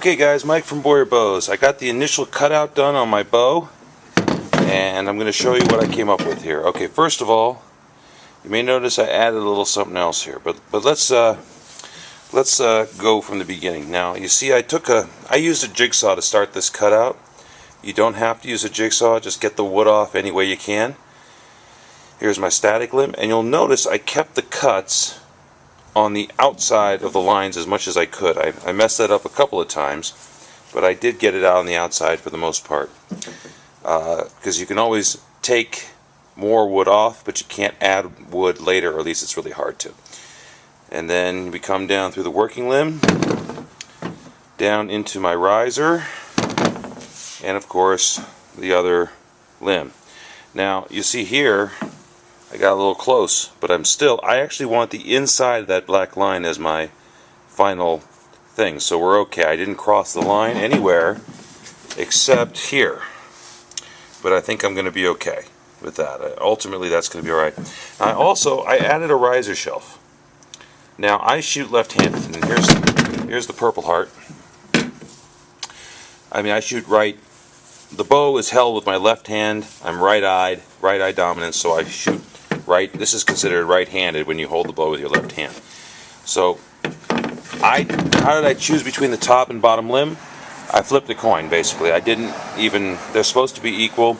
Okay guys, Mike from Boyer Bows. I got the initial cutout done on my bow, and I'm going to show you what I came up with here. Okay, first of all, you may notice I added a little something else here, but let's go from the beginning. Now, you see, I used a jigsaw to start this cutout. You don't have to use a jigsaw, just get the wood off any way you can. Here's my static limb, and you'll notice I kept the cuts on the outside of the lines as much as I could. I messed that up a couple of times, but I did get it out on the outside for the most part. Because you can always take more wood off, but you can't add wood later, or at least it's really hard to. And then we come down through the working limb, down into my riser, and of course the other limb. Now you see here, I got a little close, but I actually want the inside of that black line as my final thing, so we're okay. I didn't cross the line anywhere except here, but I think I'm going to be okay with that. Ultimately that's going to be alright. I added a riser shelf. Now I shoot left-handed, and here's the Purple Heart. I shoot right. The bow is held with my left hand. I'm right eye dominant, so I shoot right. This is considered right-handed when you hold the bow with your left hand. So how did I choose between the top and bottom limb? I flipped a coin, basically. They're supposed to be equal.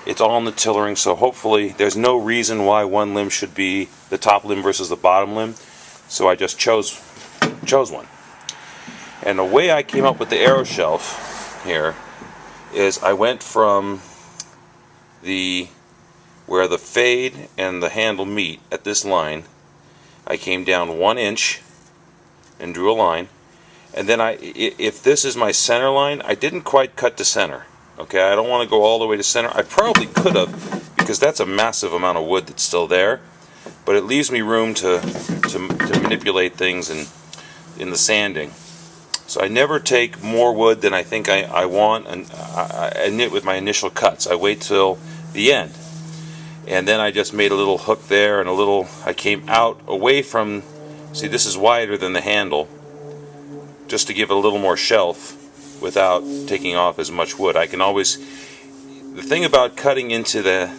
It's all in the tillering, so hopefully there's no reason why one limb should be the top limb versus the bottom limb. So I just chose one. And the way I came up with the arrow shelf here is I went from where the fade and the handle meet at this line. I came down 1 inch and drew a line, and then if this is my center line, I didn't quite cut to center. Okay, I don't want to go all the way to center. I probably could have, because that's a massive amount of wood that's still there, but it leaves me room to manipulate things in the sanding. So I never take more wood than I think I want, and I knit with my initial cuts. I wait till the end, and then I just made a little hook there, and I came out away from, see, this is wider than the handle, just to give it a little more shelf without taking off as much wood. The thing about cutting into the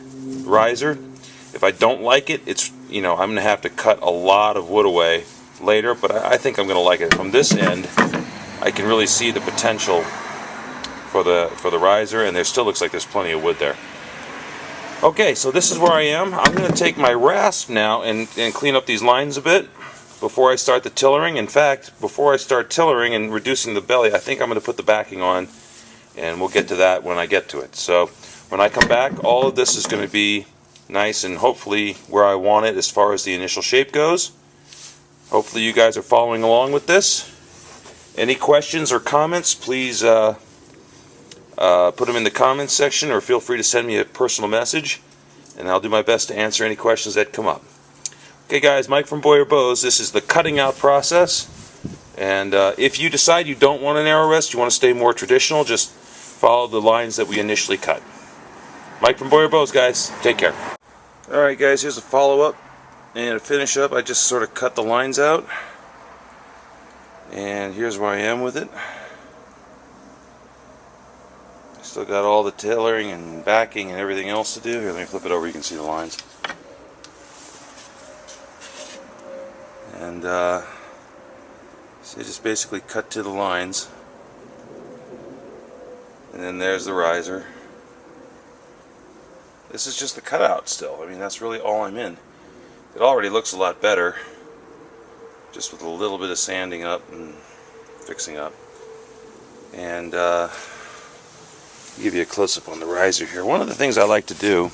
riser, if I don't like it, I'm going to have to cut a lot of wood away later, but I think I'm going to like it. From this end, I can really see the potential for the riser, and there still looks like there's plenty of wood there. Okay, so this is where I am. I'm going to take my rasp now and clean up these lines a bit before I start the tillering. In fact, before I start tillering and reducing the belly, I think I'm going to put the backing on, and we'll get to that when I get to it. So when I come back, all of this is going to be nice and hopefully where I want it as far as the initial shape goes. Hopefully you guys are following along with this. Any questions or comments, please put them in the comments section, or feel free to send me a personal message, and I'll do my best to answer any questions that come up. Okay guys, Mike from Boyer Bows. This is the cutting out process, and if you decide you don't want an arrow rest, you want to stay more traditional, just follow the lines that we initially cut. Mike from Boyer Bows, guys. Take care. Alright guys, here's a follow-up, and to finish up, I just sort of cut the lines out. And here's where I am with it. Still got all the tailoring and backing and everything else to do. Here, let me flip it over, you can see the lines. And so you just basically cut to the lines. And then there's the riser. This is just the cutout still. That's really all I'm in. It already looks a lot better, just with a little bit of sanding up and fixing up. And give you a close-up on the riser here. One of the things I like to do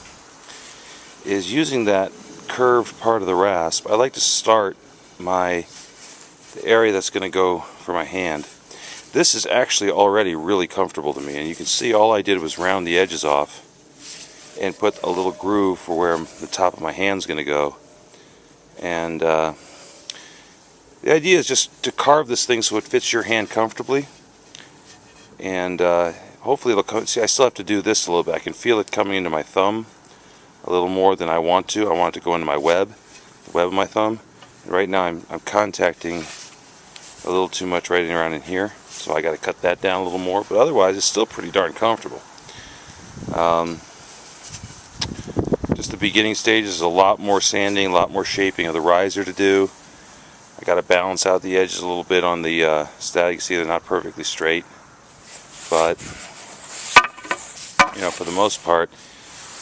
is, using that curved part of the rasp, I like to start the area that's going to go for my hand. This is actually already really comfortable to me, and you can see all I did was round the edges off and put a little groove for where the top of my hand's going to go. And the idea is just to carve this thing so it fits your hand comfortably, and hopefully it'll come. See, I still have to do this a little bit. I can feel it coming into my thumb a little more than I want to. I want it to go into my web, the web of my thumb. And right now I'm contacting a little too much right around in here. so I got to cut that down a little more, but otherwise it's still pretty darn comfortable. Just the beginning stages, a lot more sanding, a lot more shaping of the riser to do. I got to balance out the edges a little bit on the static. You see they're not perfectly straight, but you know, for the most part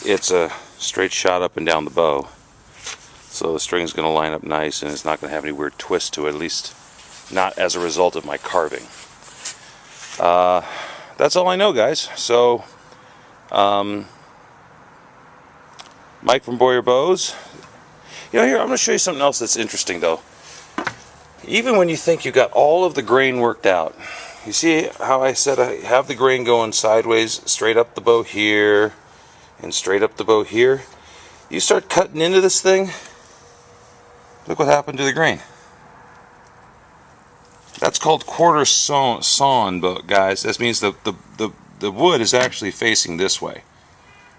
it's a straight shot up and down the bow, so the string's going to line up nice and it's not going to have any weird twist to it, at least not as a result of my carving. That's all I know, guys. So Mike from Boyer Bows. You know, here I'm going to show you something else that's interesting though. Even when you think you got all of the grain worked out, you see how I said I have the grain going sideways, straight up the bow here and straight up the bow here. You start cutting into this thing, look what happened to the grain. That's called quarter sawn, guys. That means the wood is actually facing this way,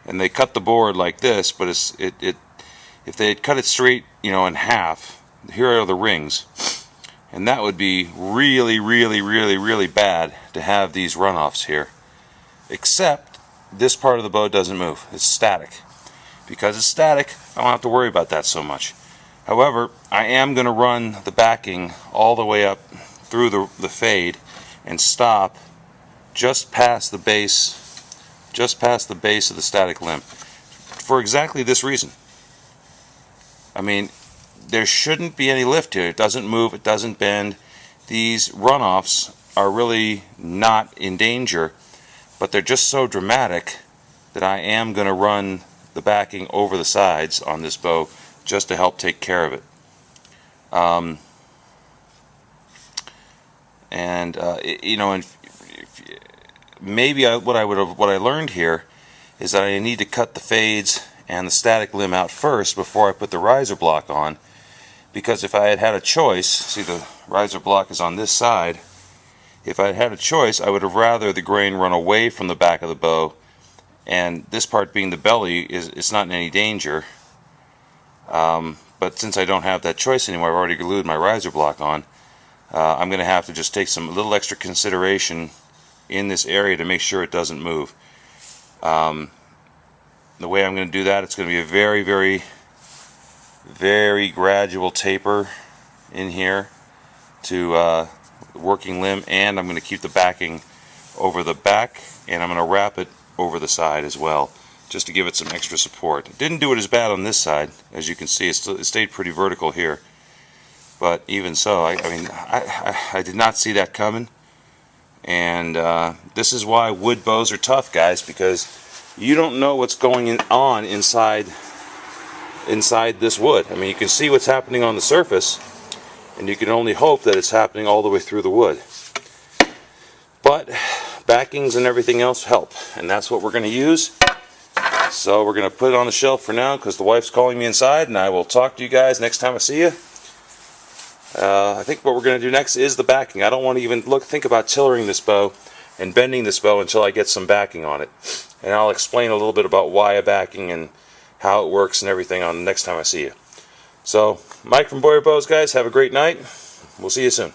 and they cut the board like this. But if they had cut it straight, you know, in half, here are the rings, and that would be really, really, really, really bad to have these runoffs here. Except this part of the bow doesn't move; it's static. Because it's static, I don't have to worry about that so much. However, I am going to run the backing all the way up through the fade and stop just past the base of the static limb, for exactly this reason. I mean, there shouldn't be any lift here. It doesn't move, it doesn't bend. These runoffs are really not in danger, but they're just so dramatic that I am going to run the backing over the sides on this bow just to help take care of it. You know, and maybe what I learned here is that I need to cut the fades and the static limb out first before I put the riser block on, because if I had had a choice, see the riser block is on this side, if I had had a choice, I would have rather the grain run away from the back of the bow, and this part being the belly it's not in any danger. But since I don't have that choice anymore, I've already glued my riser block on, I'm going to have to just take some little extra consideration in this area to make sure it doesn't move. The way I'm going to do that, it's going to be a very, very, very gradual taper in here to working limb, and I'm going to keep the backing over the back, and I'm going to wrap it over the side as well, just to give it some extra support. It didn't do it as bad on this side, as you can see. It stayed pretty vertical here, but even so, I did not see that coming. And this is why wood bows are tough, guys, because you don't know what's going on inside this wood. I mean, you can see what's happening on the surface, and you can only hope that it's happening all the way through the wood. But backings and everything else help, and that's what we're going to use. So we're going to put it on the shelf for now because the wife's calling me inside, and I will talk to you guys next time I see you. I think what we're going to do next is the backing. I don't want to even think about tillering this bow and bending this bow until I get some backing on it. And I'll explain a little bit about why a backing and how it works and everything on the next time I see you. So, Mike from Boyer Bows, guys, have a great night. We'll see you soon.